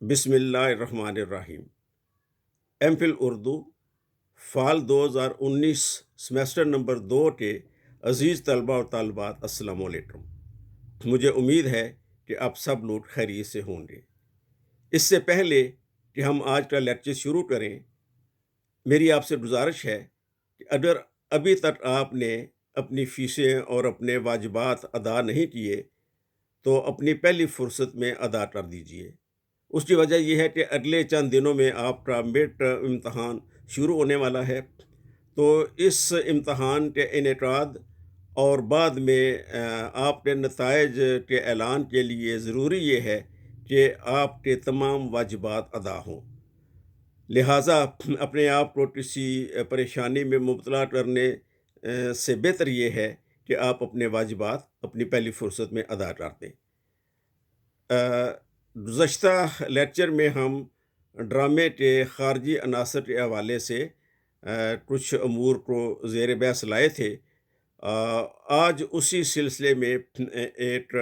بسم اللہ الرحمن الرحیم۔ ایم فل اردو فال 2019 سمیسٹر نمبر 2 کے عزیز طلبہ اور طالبات السلام علیکم۔ مجھے امید ہے کہ آپ سب لوگ خیریت سے ہوں گے۔ اس سے پہلے کہ ہم آج کا لیکچر شروع کریں، میری آپ سے گزارش ہے کہ اگر ابھی تک آپ نے اپنی فیسیں اور اپنے واجبات ادا نہیں کیے تو اپنی پہلی فرصت میں ادا کر دیجیے۔ اس کی وجہ یہ ہے کہ اگلے چند دنوں میں آپ کا مڈ ٹرم امتحان شروع ہونے والا ہے، تو اس امتحان کے انعقاد اور بعد میں آپ کے نتائج کے اعلان کے لیے ضروری یہ ہے کہ آپ کے تمام واجبات ادا ہوں۔ لہٰذا اپنے آپ کو کسی پریشانی میں مبتلا کرنے سے بہتر یہ ہے کہ آپ اپنے واجبات اپنی پہلی فرصت میں ادا کر دیں۔ گزشتہ لیکچر میں ہم ڈرامے کے خارجی عناصر کے حوالے سے کچھ امور کو زیر بحث لائے تھے۔ آج اسی سلسلے میں ایک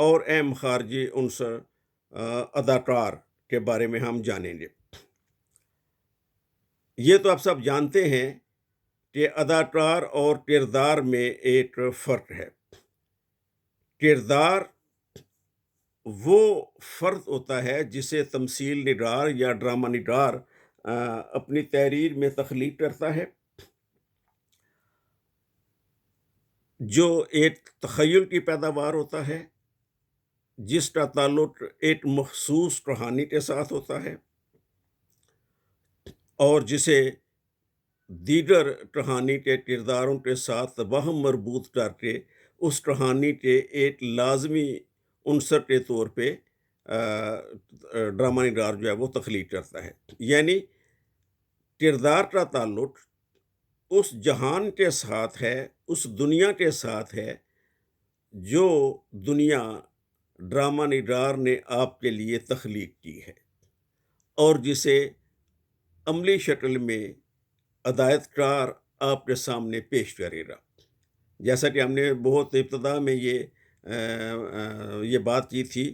اور اہم خارجی عنصر اداکار کے بارے میں ہم جانیں گے۔ یہ تو آپ سب جانتے ہیں کہ اداکار اور کردار میں ایک فرق ہے۔ کردار وہ فرد ہوتا ہے جسے تمثیل نگار یا ڈرامہ نگار اپنی تحریر میں تخلیق کرتا ہے، جو ایک تخیل کی پیداوار ہوتا ہے، جس کا تعلق ایک مخصوص کہانی کے ساتھ ہوتا ہے اور جسے دیگر کہانی کے کرداروں کے ساتھ باہم مربوط کر کے اس کہانی کے ایک لازمی عنصر کے طور پہ ڈرامہ نگار جو ہے وہ تخلیق کرتا ہے۔ یعنی کردار کا تعلق اس جہان کے ساتھ ہے، اس دنیا کے ساتھ ہے جو دنیا ڈرامہ نگار نے آپ کے لیے تخلیق کی ہے اور جسے عملی شکل میں ہدایت کار آپ کے سامنے پیش کرے گا۔ جیسا کہ ہم نے بہت ابتدا میں یہ بات کی تھی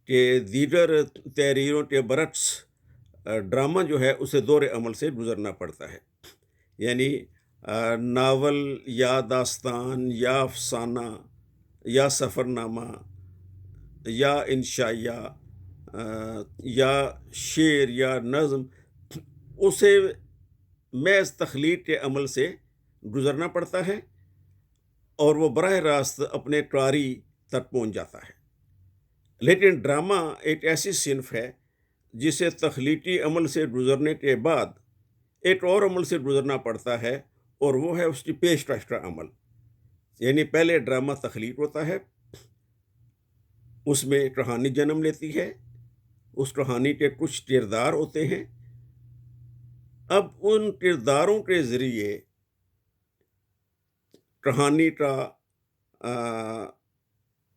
کہ دیگر تحریروں کے برعکس ڈرامہ جو ہے اسے دور عمل سے گزرنا پڑتا ہے۔ یعنی ناول یا داستان یا افسانہ یا سفر نامہ یا انشائیہ یا شعر یا نظم، اسے محض تخلیق کے عمل سے گزرنا پڑتا ہے اور وہ براہ راست اپنے قاری تک پہنچ جاتا ہے۔ لیکن ڈرامہ ایک ایسی صنف ہے جسے تخلیقی عمل سے گزرنے کے بعد ایک اور عمل سے گزرنا پڑتا ہے، اور وہ ہے اس کی پیش کش کا عمل۔ یعنی پہلے ڈرامہ تخلیق ہوتا ہے، اس میں کہانی جنم لیتی ہے، اس کہانی کے کچھ کردار ہوتے ہیں۔ اب ان کرداروں کے ذریعے کہانی کا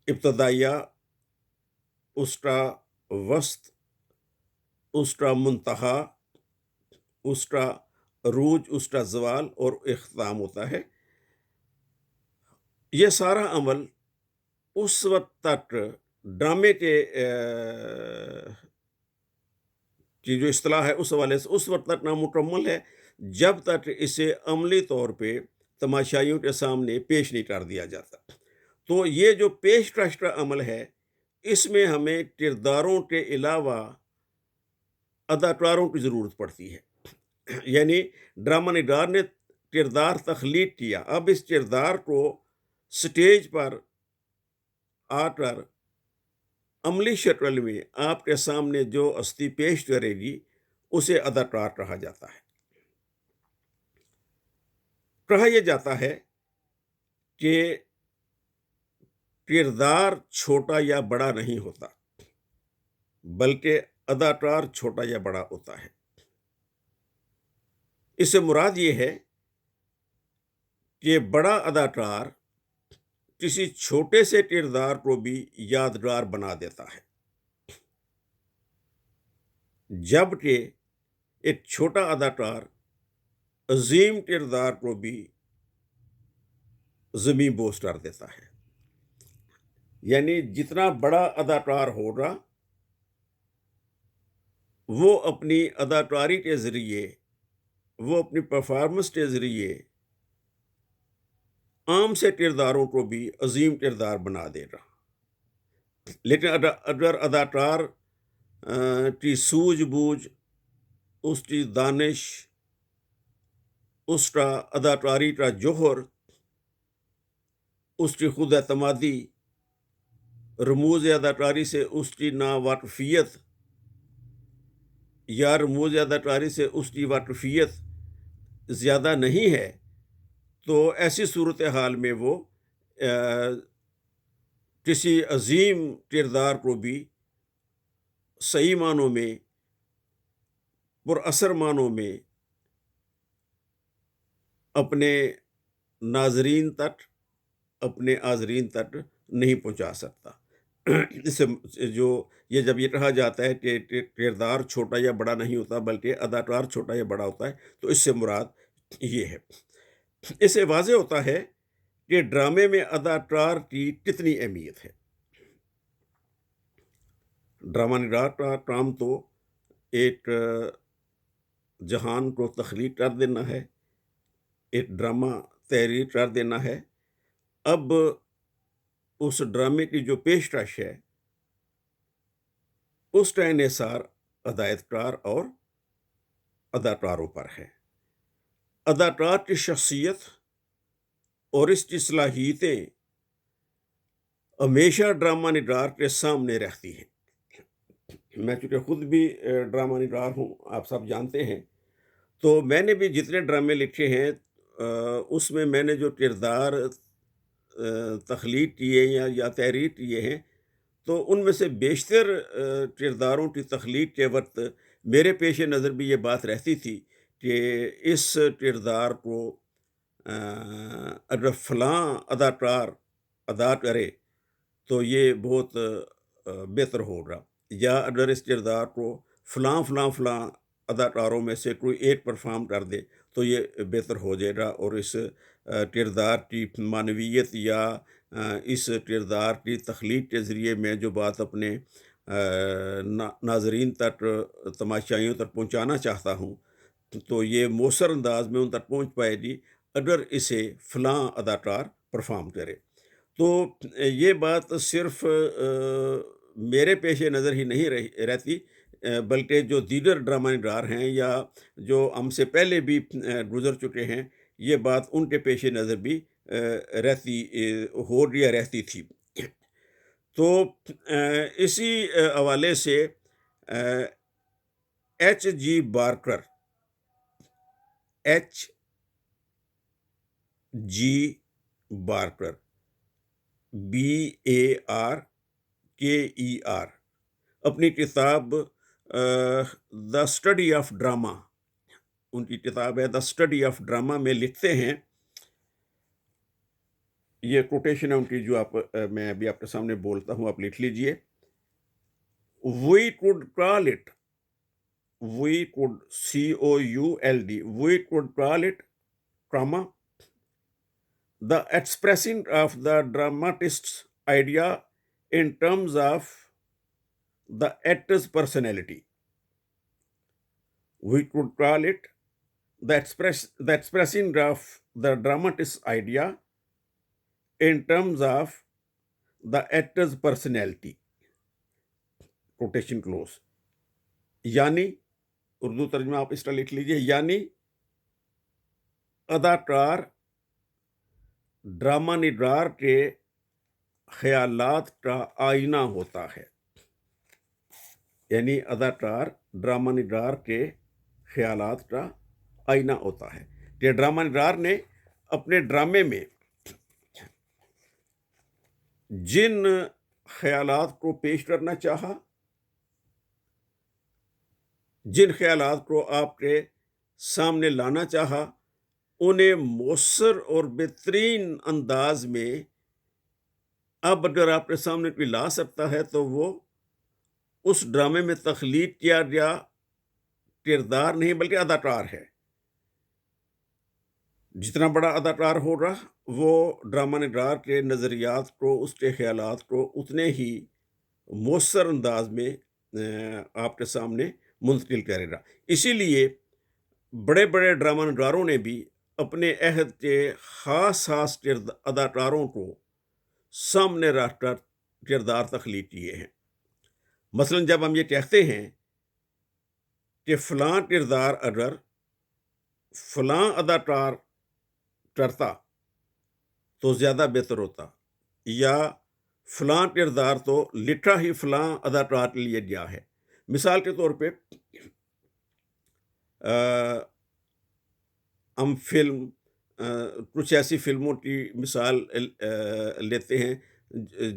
ابتدائیہ، اس کا وسط، اس کا منتہا، اس کا عروج، اس کا زوال اور اختتام ہوتا ہے۔ یہ سارا عمل اس وقت تک ڈرامے کی جو اصطلاح ہے اس حوالے سے اس وقت تک نامکمل ہے جب تک اسے عملی طور پہ تماشائیوں کے سامنے پیش نہیں کر دیا جاتا۔ تو یہ جو پیش کش کا عمل ہے، اس میں ہمیں کرداروں کے علاوہ اداکاروں کی ضرورت پڑتی ہے۔ یعنی ڈرامہ نگار نے کردار تخلیق کیا، اب اس کردار کو سٹیج پر آ کر عملی شکل میں آپ کے سامنے جو ہستی پیش کرے گی اسے اداکار کہا جاتا ہے۔ کہا یہ جاتا ہے کہ کردار چھوٹا یا بڑا نہیں ہوتا، بلکہ اداکار چھوٹا یا بڑا ہوتا ہے۔ اس سے مراد یہ ہے کہ بڑا اداکار کسی چھوٹے سے کردار کو بھی یادگار بنا دیتا ہے، جبکہ ایک چھوٹا اداکار عظیم کردار کو بھی زمین بوس کر دیتا ہے۔ یعنی جتنا بڑا اداکار ہوگا وہ اپنی اداکاری کے ذریعے، وہ اپنی پرفارمنس کے ذریعے عام سے کرداروں کو بھی عظیم کردار بنا دے رہا۔ لیکن اگر اداکار کی سوجھ بوجھ، اس کی دانش، اس کا اداکاری کا جوہر، اس کی خود اعتمادی، رموز اداکاری سے اس کی ناواقفیت یا رموز اداکاری سے اس کی واقفیت زیادہ نہیں ہے، تو ایسی صورتحال میں وہ کسی عظیم کردار کو بھی صحیح معنوں میں، پر اثر معنوں میں اپنے ناظرین تک، اپنے حاضرین تک نہیں پہنچا سکتا۔ اس سے جو جب یہ کہا جاتا ہے کہ کردار چھوٹا یا بڑا نہیں ہوتا بلکہ اداکار چھوٹا یا بڑا ہوتا ہے، تو اس سے مراد یہ ہے۔ اس سے واضح ہوتا ہے کہ ڈرامے میں اداکار کی کتنی اہمیت ہے۔ ڈرامہ نگار کا کام تو ایک جہان کو تخلیق کر دینا ہے، ایک ڈرامہ تحریر کر دینا ہے۔ اب اس ڈرامے کی جو پیشکش ہے، اس کا انحصار ہدایت کار اور اداکاروں پر ہے۔ اداکار کی شخصیت اور اس کی صلاحیتیں ہمیشہ ڈرامہ نگار کے سامنے رہتی ہیں۔ میں چونکہ خود بھی ڈرامہ نگار ہوں، آپ سب جانتے ہیں، تو میں نے بھی جتنے ڈرامے لکھے ہیں اس میں میں نے جو کردار تخلیق کیے یا تحریر کیے ہیں، تو ان میں سے بیشتر کرداروں کی تخلیق کے وقت میرے پیش نظر بھی یہ بات رہتی تھی کہ اس کردار کو اگر فلاں اداکار ادا کرے تو یہ بہت بہتر ہوگا، یا اگر اس کردار کو فلاں فلاں فلاں اداکاروں میں سے کوئی ایک پرفارم کر دے تو یہ بہتر ہو جائے گا، اور اس کردار کی معنویت یا اس کردار کی تخلیق کے ذریعے میں جو بات اپنے ناظرین تک، تماشائیوں تک پہنچانا چاہتا ہوں، تو یہ مؤثر انداز میں ان تک پہنچ پائے گی اگر اسے فلاں اداکار پرفارم کرے۔ تو یہ بات صرف میرے پیش نظر ہی نہیں رہتی، بلکہ جو دیگر ڈرامہ نگار ہیں یا جو ہم سے پہلے بھی گزر چکے ہیں، یہ بات ان کے پیش نظر بھی رہتی تھی۔ تو اسی حوالے سے H G Barker, H G Barker, BARKER، اپنی کتاب دا اسٹڈی آف ڈرامہ، ان کی کتاب ہے دا اسٹڈی آف ڈرامہ، میں لکھتے ہیں، یہ کوٹیشن ہے ان کی جو میں ابھی آپ کے سامنے بولتا ہوں، آپ لکھ لیجئے۔ We could call it comma, the expressing of the dramatist's idea in terms of the actor's personality. We could call it the expressing of the dramatist's idea in terms of the actor's personality. Quotation close. یعنی اردو ترجمہ آپ اس کا لکھ لیجئے، یعنی اداکار drama نگار کے خیالات کا آئینہ ہوتا ہے، یعنی اداکار ڈرامہ نگار کے خیالات کا آئینہ ہوتا ہے کہ ڈرامہ نگار نے اپنے ڈرامے میں جن خیالات کو پیش کرنا چاہا، جن خیالات کو آپ کے سامنے لانا چاہا، انہیں مؤثر اور بہترین انداز میں اب اگر آپ کے سامنے کوئی لا سکتا ہے تو وہ اس ڈرامے میں تخلیق کیا گیا کردار نہیں بلکہ اداکار ہے۔ جتنا بڑا اداکار ہوگا وہ ڈرامہ نگار کے نظریات کو، اس کے خیالات کو اتنے ہی مؤثر انداز میں آپ کے سامنے منتقل کرے گا۔ اسی لیے بڑے بڑے ڈرامہ نگاروں نے بھی اپنے عہد کے خاص خاص اداکاروں کو سامنے رکھ کر کردار تخلیق کیے ہیں۔ مثلا جب ہم یہ کہتے ہیں کہ فلاں کردار اگر فلاں اداکار کرتا تو زیادہ بہتر ہوتا، یا فلاں کردار تو لکھا ہی فلاں اداکار کے لیے گیا ہے۔ مثال کے طور پہ ہم کچھ ایسی فلموں کی مثال لیتے ہیں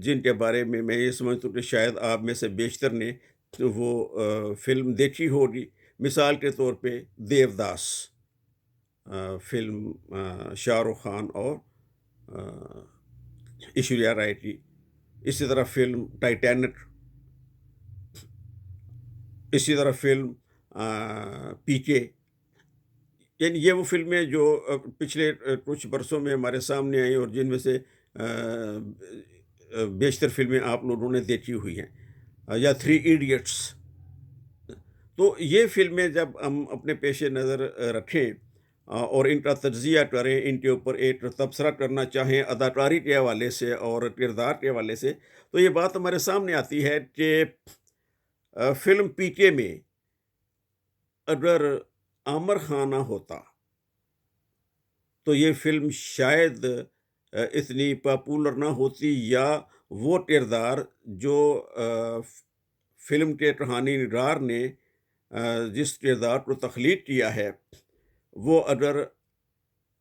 جن کے بارے میں یہ سمجھتا ہوں کہ شاید آپ میں سے بیشتر نے وہ فلم دیکھی ہوگی۔ مثال کے طور پہ دیوداس فلم شاہ رخ خان اور ایشوریا رائے کی، اسی طرح فلم ٹائٹینک، اسی طرح فلم پی کے، یعنی یہ وہ فلمیں جو پچھلے کچھ برسوں میں ہمارے سامنے آئیں اور جن میں سے بیشتر فلمیں آپ لوگوں نے دیکھی ہوئی ہیں، یا 3 ایڈیٹس۔ تو یہ فلمیں جب ہم اپنے پیش نظر رکھیں اور ان کا تجزیہ کریں، ان کے اوپر ایک تبصرہ کرنا چاہیں اداکاری کے حوالے سے اور کردار کے حوالے سے، تو یہ بات ہمارے سامنے آتی ہے کہ فلم پی کے میں اگر عامر خان نہ ہوتا تو یہ فلم شاید اتنی پاپولر نہ ہوتی، یا وہ کردار جو فلم کے کہانی نگار نے جس کردار کو تخلیق کیا ہے، وہ اگر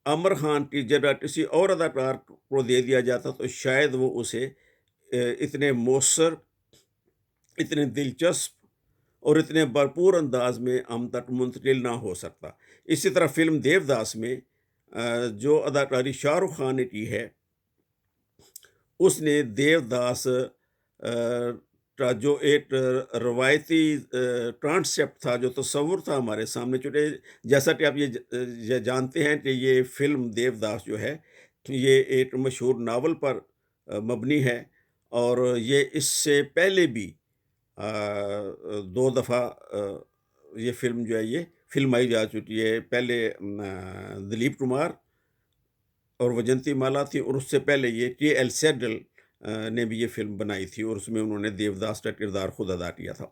عامر خان کی جگہ کسی اور اداکار کو دے دیا جاتا تو شاید وہ اسے اتنے مؤثر، اتنے دلچسپ اور اتنے بھرپور انداز میں ہم تک منتقل نہ ہو سکتا۔ اسی طرح فلم دیوداس میں جو اداکاری شاہ رخ خان نے کی ہے، اس نے دیوداس کا جو ایک روایتی کانسیپٹ تھا، جو تصور تھا ہمارے سامنے، چونکہ جیسا کہ آپ یہ جانتے ہیں کہ یہ فلم دیوداس جو ہے یہ ایک مشہور ناول پر مبنی ہے، اور یہ اس سے پہلے بھی 2 دفعہ یہ فلم جو ہے یہ فلمائی جا چکی ہے۔ پہلے دلیپ کمار اور وجنتی مالا تھی، اور اس سے پہلے یہ کے ایل سیگل نے بھی یہ فلم بنائی تھی، اور اس میں انہوں نے دیوداس کا کردار خود ادا کیا تھا۔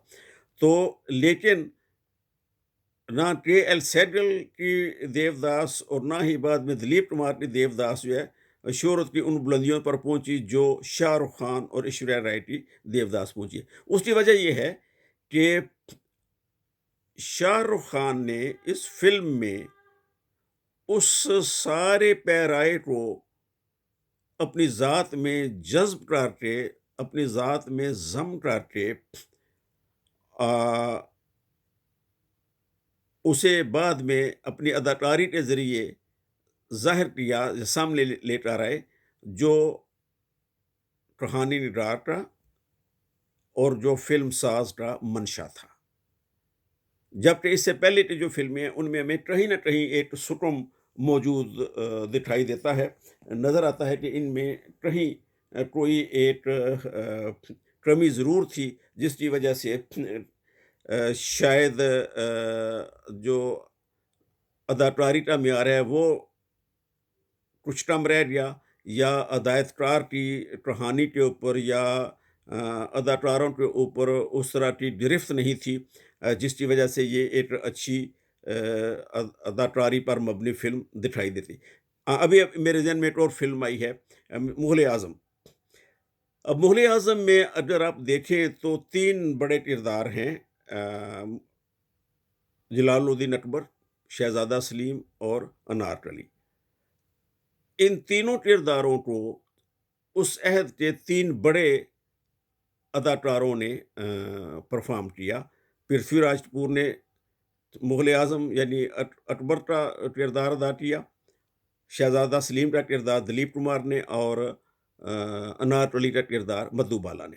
تو لیکن نہ کے ایل سیگل کی دیوداس اور نہ ہی بعد میں دلیپ کمار کی دیوداس جو ہے شہرت کی ان بلندیوں پر پہنچی جو شاہ رخ خان اور ایشوریا رائے کی دیوداس پہنچی ہے۔ اس کی وجہ یہ ہے کہ شاہ رخ خان نے اس فلم میں اس سارے پیرائے کو اپنی ذات میں جذب کر کے، اپنی ذات میں ضم کر کے اسے بعد میں اپنی اداکاری کے ذریعے ظاہر کیا، سامنے لے کر آئے، جو کہانی نگار کا اور جو فلم ساز کا منشا تھا۔ جبکہ اس سے پہلے کی جو فلمیں ہیں ان میں ہمیں کہیں نہ کہیں ایک سکم موجود دکھائی دیتا ہے، نظر آتا ہے کہ ان میں کہیں کوئی ایک کمی ضرور تھی، جس کی وجہ سے شاید جو اداکاری کا معیار ہے وہ کچھ کم رہ گیا، یا ہدایت کار کی کہانی کے اوپر یا اداکاروں کے اوپر اس طرح کی گرفت نہیں تھی، جس کی وجہ سے یہ ایک اچھی اداکاری پر مبنی فلم دکھائی دیتی۔ ابھی میرے ذہن میں ایک اور فلم آئی ہے، مغل اعظم۔ اب مغل اعظم میں اگر آپ دیکھیں تو 3 بڑے کردار ہیں، جلال الدین اکبر، شہزادہ سلیم اور انارکلی۔ ان تینوں کرداروں کو اس عہد کے 3 بڑے اداکاروں نے پرفارم کیا۔ پرتھوی راج کپور نے مغل اعظم یعنی اکبر کا کردار ادا کیا، شہزادہ سلیم کا کردار دلیپ کمار نے، اور انارکلی کا کردار مدھو بالا نے۔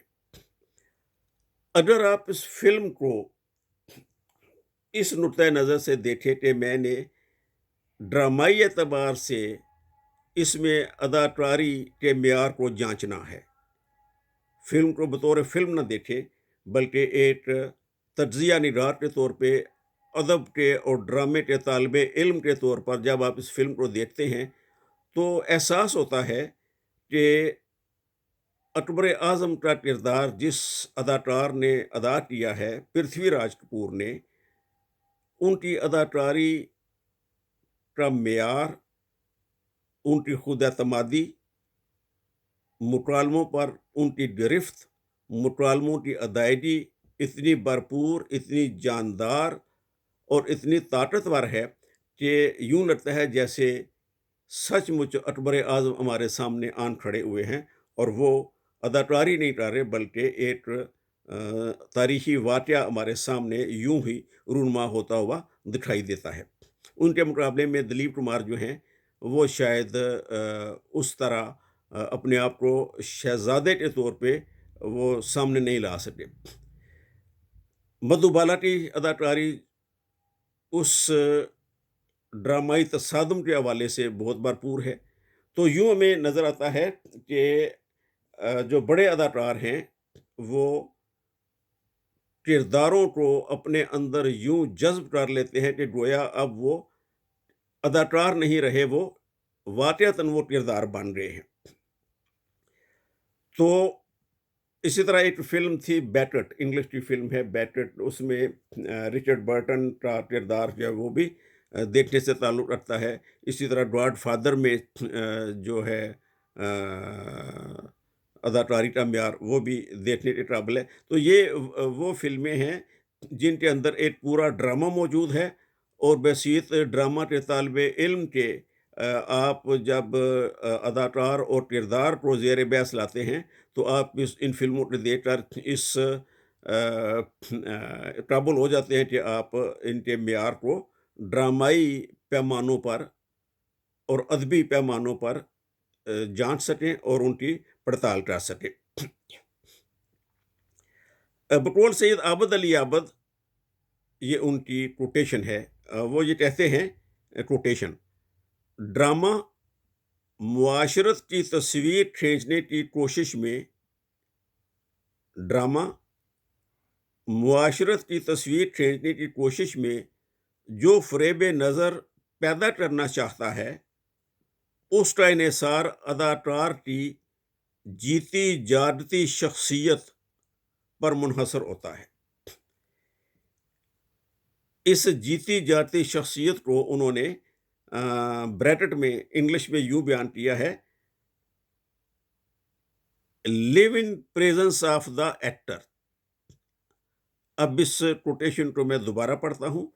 اگر آپ اس فلم کو اس نقطۂ نظر سے دیکھیں کہ میں نے ڈرامائی اعتبار سے اس میں اداکاری کے معیار کو جانچنا ہے، فلم کو بطور فلم نہ دیکھیں بلکہ ایک تجزیہ نگار کے طور پہ، ادب کے اور ڈرامے کے طالب علم کے طور پر جب آپ اس فلم کو دیکھتے ہیں تو احساس ہوتا ہے کہ اکبر اعظم کا کردار جس اداکار نے ادا کیا ہے، پرتھوی راج کپور نے، ان کی اداکاری کا معیار، ان کی خود اعتمادی، مکالموں پر ان کی گرفت، مکالموں کی ادائیگی اتنی بھرپور، اتنی جاندار اور اتنی طاقتور ہے کہ یوں لگتا ہے جیسے سچ مچ اکبر اعظم ہمارے سامنے آن کھڑے ہوئے ہیں، اور وہ اداکاری نہیں کر رہے بلکہ ایک تاریخی واقعہ ہمارے سامنے یوں ہی رونما ہوتا ہوا دکھائی دیتا ہے۔ ان کے مقابلے میں دلیپ کمار جو ہیں وہ شاید اس طرح اپنے آپ کو شہزادے کے طور پہ وہ سامنے نہیں لا سکے۔ مدھو بالا کی اداکاری اس ڈرامائی تصادم کے حوالے سے بہت بھرپور ہے۔ تو یوں ہمیں نظر آتا ہے کہ جو بڑے اداکار ہیں وہ کرداروں کو اپنے اندر یوں جذب کر لیتے ہیں کہ گویا اب وہ اداکار نہیں رہے، وہ واقعتاً وہ کردار بن رہے ہیں۔ تو اسی طرح ایک فلم تھی بیٹٹ، انگلش کی فلم ہے بیٹٹ، اس میں رچرڈ برٹن کا کردار جو ہے وہ بھی دیکھنے سے تعلق رکھتا ہے۔ اسی طرح گاڈ فادر میں جو ہے اداکاری کا معیار وہ بھی دیکھنے کے قابل ہے۔ تو یہ وہ فلمیں ہیں جن کے اندر ایک پورا ڈرامہ موجود ہے، اور بحیثیت ڈرامہ کے طالب علم کے آپ جب اداکار اور کردار کو زیر بحث لاتے ہیں تو آپ ان فلموں کو دیکھ کر اس قابل ہو جاتے ہیں کہ آپ ان کے معیار کو ڈرامائی پیمانوں پر اور ادبی پیمانوں پر جانچ سکیں اور ان کی پڑتال کر سکیں۔ بقول سید عابد علی عابد، یہ ان کی کوٹیشن ہے، وہ یہ کہتے ہیں کوٹیشن: ڈرامہ معاشرت کی تصویر کھینچنے کی کوشش میں معاشرت کی تصویر کھینچنے کی کوشش میں جو فریب نظر پیدا کرنا چاہتا ہے اس کا انحصار اداکار کی جیتی جاگتی شخصیت پر منحصر ہوتا ہے۔ اس جیتی جاگتی شخصیت کو انہوں نے بریکٹ میں انگلش میں یوں بیان کیا ہے: living presence of the actor. اب اس کوٹیشن کو میں دوبارہ پڑھتا ہوں: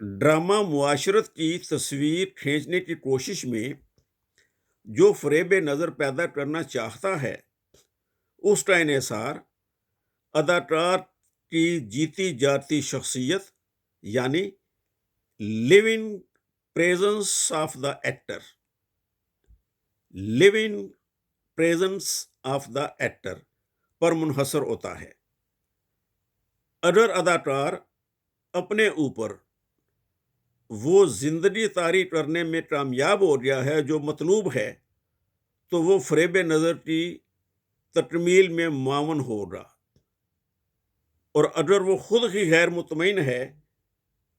ڈرامہ معاشرت کی تصویر کھینچنے کی کوشش میں جو فریب نظر پیدا کرنا چاہتا ہے اس کا انحصار اداکار کی جیتی جاتی شخصیت یعنی living presence of the actor, living presence of the actor پر منحصر ہوتا ہے۔ اگر اداکار اپنے اوپر وہ زندگی طاری کرنے میں کامیاب ہو گیا ہے جو مطلوب ہے تو وہ فریب نظر کی تکمیل میں معاون ہوگا، اور اگر وہ خود ہی غیر مطمئن ہے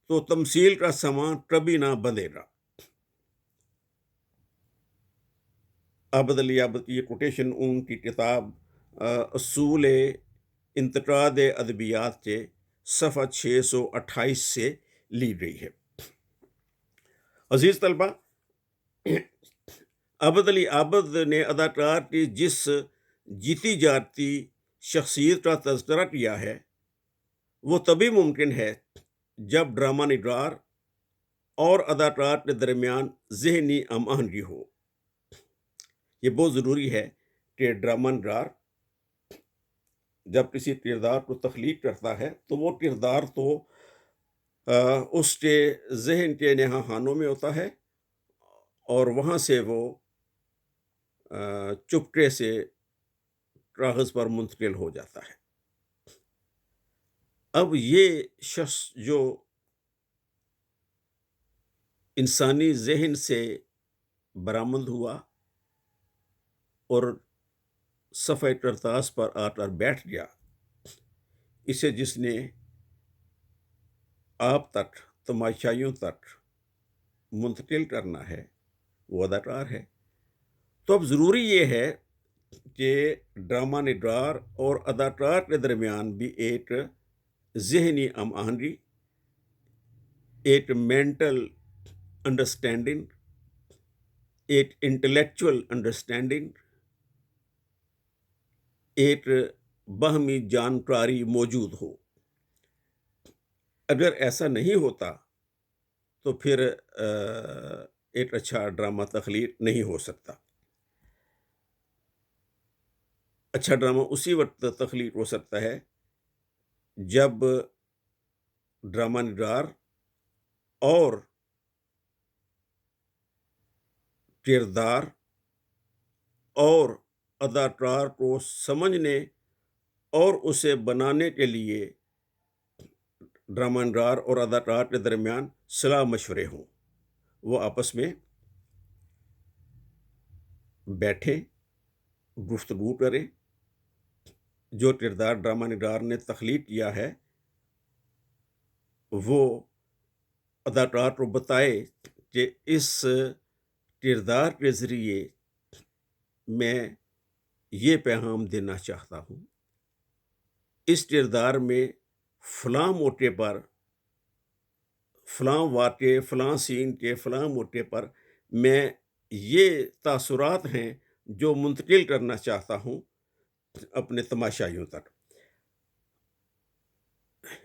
تو تمثیل کا سامان کبھی نہ بندھے گا۔ عابد علی عابد کی یہ کوٹیشن ان کی کتاب اصول انتقاد ادبیات کے صفحہ 628 سے لی گئی ہے۔ عزیز طلبہ، عابد علی عابد نے اداکار کی جس جیتی جاتی شخصیت کا تذکرہ کیا ہے وہ تبھی ممکن ہے جب ڈرامہ نگار اور اداکار کے درمیان ذہنی ہم آہنگی ہو۔ یہ بہت ضروری ہے کہ ڈرامہ نگار جب کسی کردار کو تخلیق کرتا ہے تو وہ کردار تو اس کے ذہن کے نہاں خانوں میں ہوتا ہے، اور وہاں سے وہ چپکے سے کاغذ پر منتقل ہو جاتا ہے۔ اب یہ شخص جو انسانی ذہن سے برآمد ہوا اور صفحہ کرتاس پر آ کر بیٹھ گیا، اسے جس نے آپ تک، تماشائیوں تک منتقل کرنا ہے وہ اداکار ہے۔ تو اب ضروری یہ ہے کہ ڈرامہ نگار اور اداکار کے درمیان بھی ایک ذہنی ہم آہنگی، ایک مینٹل انڈرسٹینڈنگ، ایک انٹلیکچول انڈرسٹینڈنگ، ایک باہمی جانکاری موجود ہو۔ اگر ایسا نہیں ہوتا تو پھر ایک اچھا ڈرامہ تخلیق نہیں ہو سکتا۔ اچھا ڈرامہ اسی وقت تخلیق ہو سکتا ہے جب ڈرامہ نگار اور کردار اور اداکار کو سمجھنے اور اسے بنانے کے لیے ڈرامہ نگار اور اداکار کے درمیان صلاح مشورے ہوں، وہ آپس میں بیٹھیں، گفتگو کریں، جو کردار ڈرامہ نگار نے تخلیق کیا ہے وہ اداکار کو بتائے کہ اس کردار کے ذریعے میں یہ پیغام دینا چاہتا ہوں، اس کردار میں فلاں موقع پر، فلاں واقعے، فلاں سین کے فلاں موقع پر میں یہ تاثرات ہیں جو منتقل کرنا چاہتا ہوں اپنے تماشائیوں تک۔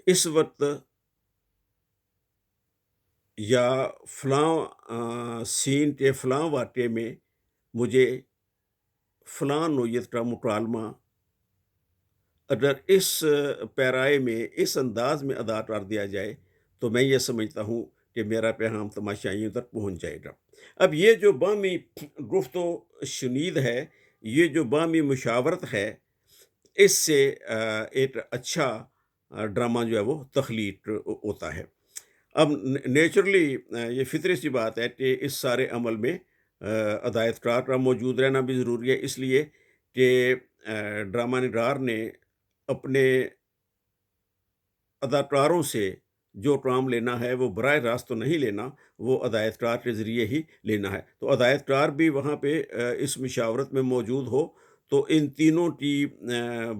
اس وقت یا فلاں سین کے فلاں واقعے میں مجھے فلاں نوعیت کا مکالمہ اگر اس پیرائے میں، اس انداز میں ادا کر دیا جائے تو میں یہ سمجھتا ہوں کہ میرا پیغام تماشائیوں تک پہنچ جائے گا۔ اب یہ جو باہمی گفت و شنید ہے، یہ جو باہمی مشاورت ہے، اس سے ایک اچھا ڈرامہ جو ہے وہ تخلیق ہوتا ہے۔ اب نیچرلی یہ فطری سی بات ہے کہ اس سارے عمل میں ہدایت کار کا موجود رہنا بھی ضروری ہے، اس لیے کہ ڈرامہ نگار نے اپنے اداکاروں سے جو کام لینا ہے وہ براہ راست تو نہیں لینا، وہ ہدایت کار کے ذریعے ہی لینا ہے۔ تو ہدایت کار بھی وہاں پہ اس مشاورت میں موجود ہو تو ان تینوں کی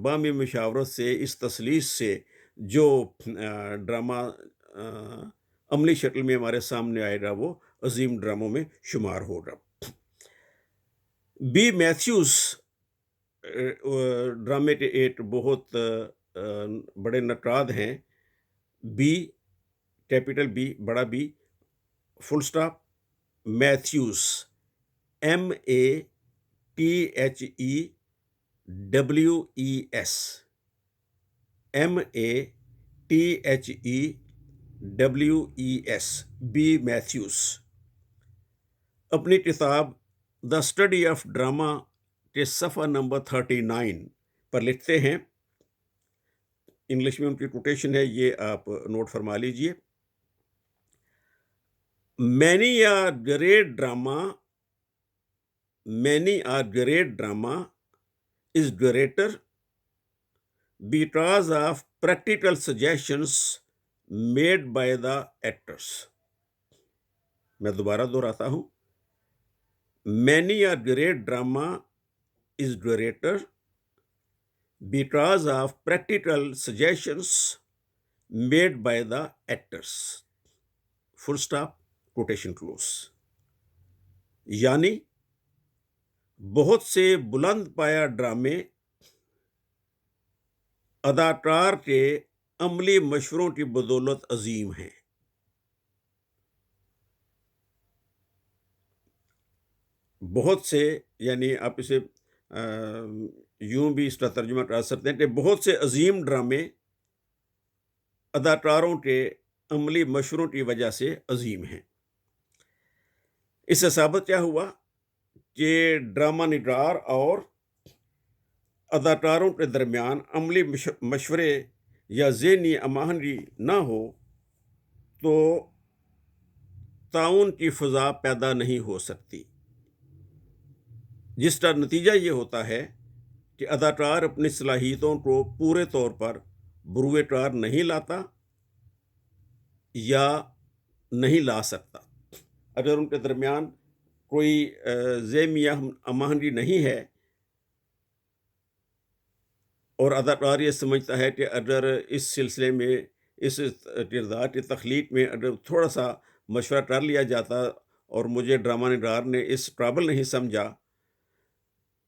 باہمی مشاورت سے، اس تسلیس سے جو ڈرامہ عملی شکل میں ہمارے سامنے آئے گا وہ عظیم ڈراموں میں شمار ہوگا۔ بی میتھیوز ڈرامے کے ایک بہت بڑے نقاد ہیں۔ بی، کیپٹل بی، بڑا B, full stop, Matthews, MEATHEWES، B Matthews اپنی کتاب دا اسٹڈی آف ڈرامہ کے صفحہ نمبر 39 پر لکھتے ہیں، انگلش میں ان کی کوٹیشن ہے، یہ آپ نوٹ فرما لیجئے۔ Many are great drama is greater because of practical suggestions made by the actors۔ میں دوبارہ دہراتا ہوں، Many are great drama is greater because of practical suggestions made by the actors۔ Full stop, quotation close. یعنی بہت سے بلند پایہ ڈرامے اداکار کے عملی مشوروں کی بدولت عظیم ہیں۔ بہت سے، یعنی آپ اسے یوں بھی اس کا ترجمہ کر سکتے ہیں کہ بہت سے عظیم ڈرامے اداکاروں کے عملی مشوروں کی وجہ سے عظیم ہیں۔ اس سے ثابت کیا ہوا کہ ڈرامہ نگار اور اداکاروں کے درمیان عملی مشورے یا ذہنی ہم آہنگی نہ ہو تو تعاون کی فضا پیدا نہیں ہو سکتی، جس کا نتیجہ یہ ہوتا ہے کہ اداکار اپنی صلاحیتوں کو پورے طور پر بروئے کار نہیں لاتا یا نہیں لا سکتا۔ اگر ان کے درمیان کوئی ذہنی ہم آہنگی نہیں ہے اور اداکار یہ سمجھتا ہے کہ اگر اس سلسلے میں اس کردار کی تخلیق میں اگر تھوڑا سا مشورہ کر لیا جاتا اور مجھے ڈرامہ نگار نے اس قابل نہیں سمجھا،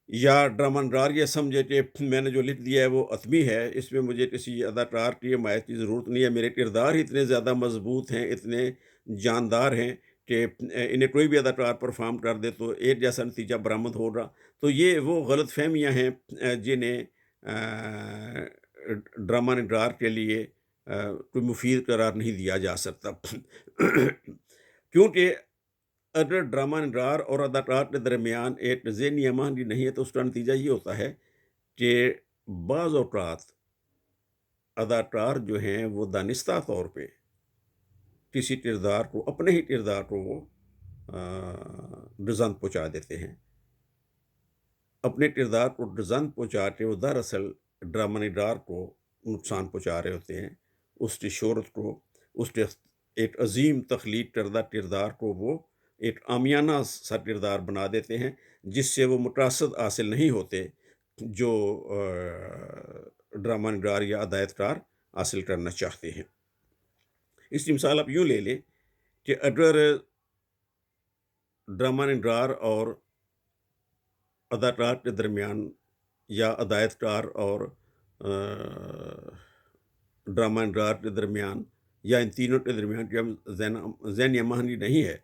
یا ڈرامہ نگار یہ سمجھے کہ میں نے جو لکھ دیا ہے وہ حتمی ہے، اس میں مجھے کسی اداکار کی حمایت کی ضرورت نہیں ہے، میرے کردار ہی اتنے زیادہ مضبوط ہیں، اتنے جاندار ہیں کہ انہیں کوئی بھی اداکار پرفارم کر دے تو ایک جیسا نتیجہ برآمد ہوگا۔ تو یہ وہ غلط فہمیاں ہیں جنہیں ڈرامہ نگار کے لیے کوئی مفید قرار نہیں دیا جا سکتا، کیونکہ اگر ڈرامہ نگار اور اداکار کے درمیان ایک ذہنی آہنگی نہیں ہے تو اس کا نتیجہ یہ ہوتا ہے کہ بعض اوقات اداکار جو ہیں وہ دانستہ طور پہ کسی کردار کو، اپنے ہی کردار کو وہ ڈزن پہنچا دیتے ہیں، اپنے کردار کو ڈزن پہنچا کے وہ دراصل ڈرامہ نگار کو نقصان پہنچا رہے ہوتے ہیں، اس کی شہرت کو، اس کے ایک عظیم تخلیق کردہ کردار کو وہ ایک عامیانہ سا کردار بنا دیتے ہیں جس سے وہ مقاصد حاصل نہیں ہوتے جو ڈرامہ نگار یا ہدایت کار حاصل کرنا چاہتے ہیں۔ اس کی مثال آپ یوں لے لیں کہ اگر ڈرامہ نگار اور اداکار کے درمیان یا ہدایت کار اور ڈرامہ نگار کے درمیان یا ان تینوں کے درمیان کہ ذہنی آہنگی نہیں ہے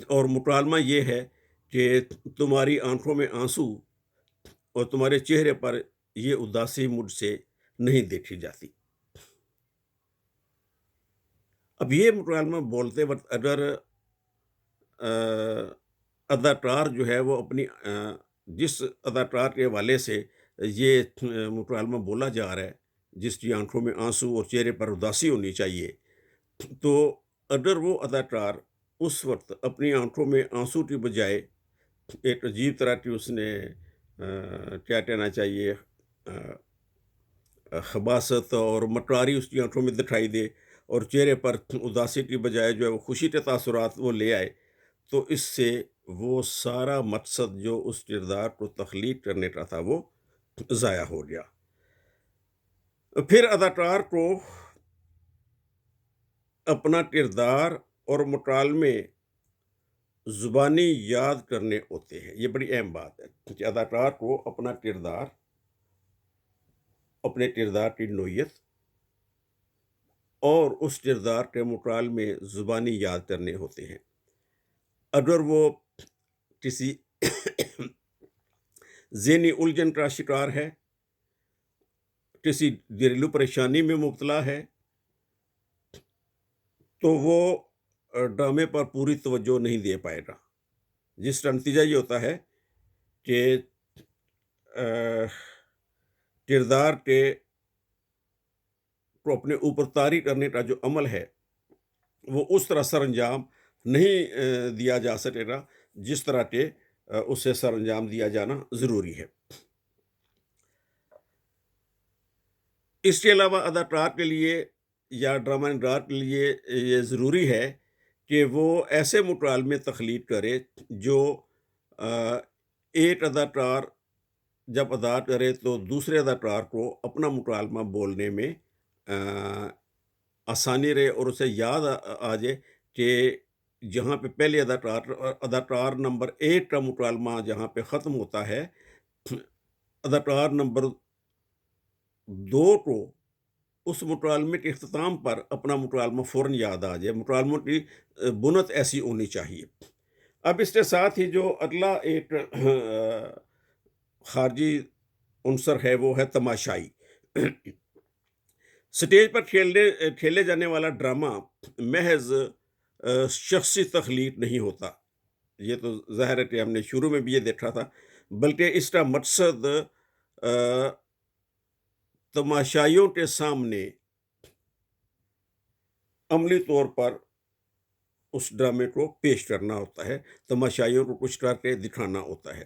اور مکالمہ یہ ہے کہ تمہاری آنکھوں میں آنسو اور تمہارے چہرے پر یہ اداسی مجھ سے نہیں دیکھی جاتی۔ اب یہ مکالمہ بولتے وقت اگر اداکار جو ہے وہ اپنی جس اداکار کے حوالے سے یہ مکالمہ بولا جا رہا ہے، جس کی آنکھوں میں آنسو اور چہرے پر اداسی ہونی چاہیے، تو اگر وہ اداکار اس وقت اپنی آنکھوں میں آنسو کی بجائے ایک عجیب طرح کی اس نے کیا کہنا چاہیے خباثت اور مکاری اس کی آنکھوں میں دکھائی دے اور چہرے پر اداسی کی بجائے جو ہے وہ خوشی کے تاثرات وہ لے آئے، تو اس سے وہ سارا مقصد جو اس کردار کو تخلیق کرنے کا تھا وہ ضائع ہو گیا۔ پھر اداکار کو اپنا کردار اور مکالمے زبانی یاد کرنے ہوتے ہیں۔ یہ بڑی اہم بات ہے کہ اداکار کو اپنا کردار، اپنے کردار کی نوعیت اور اس کردار کے مکالمے زبانی یاد کرنے ہوتے ہیں۔ اگر وہ کسی ذہنی الجھن کا شکار ہے، کسی گھریلو پریشانی میں مبتلا ہے، تو وہ ڈرامے پر پوری توجہ نہیں دے پائے گا، جس کا نتیجہ یہ ہوتا ہے کہ کردار کے کو اپنے اوپر طاری کرنے کا جو عمل ہے وہ اس طرح سر انجام نہیں دیا جا سکے گا جس طرح کہ اسے سر انجام دیا جانا ضروری ہے۔ اس کے علاوہ اداکار کے لیے یا ڈرامہ نگار کے لیے یہ ضروری ہے کہ وہ ایسے مکالمے تخلیق کرے جو ایک اداکار جب ادا کرے تو دوسرے اداکار کو اپنا مکالمہ بولنے میں آسانی رہے اور اسے یاد آ جائے کہ جہاں پہ پہلے اداکار نمبر 1 کا مکالمہ جہاں پہ ختم ہوتا ہے، اداکار نمبر 2 کو اس مکالمے کے اختتام پر اپنا مکالمہ فوراً یاد آ جائے۔ مکالموں کی بنت ایسی ہونی چاہیے۔ اب اس کے ساتھ ہی جو اگلا ایک خارجی عنصر ہے وہ ہے تماشائی۔ سٹیج پر کھیلے جانے والا ڈرامہ محض شخصی تخلیق نہیں ہوتا، یہ تو ظاہر ہے کہ ہم نے شروع میں بھی یہ دیکھا تھا، بلکہ اس کا مقصد تماشائیوں کے سامنے عملی طور پر اس ڈرامے کو پیش کرنا ہوتا ہے، تماشائیوں کو کچھ کر کے دکھانا ہوتا ہے۔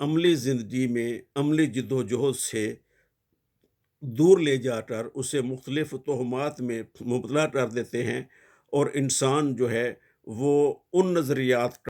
عملی زندگی میں عملی جد و جہد سے دور لے جا کر اسے مختلف توہمات میں مبتلا کر دیتے ہیں، اور انسان جو ہے وہ ان نظریات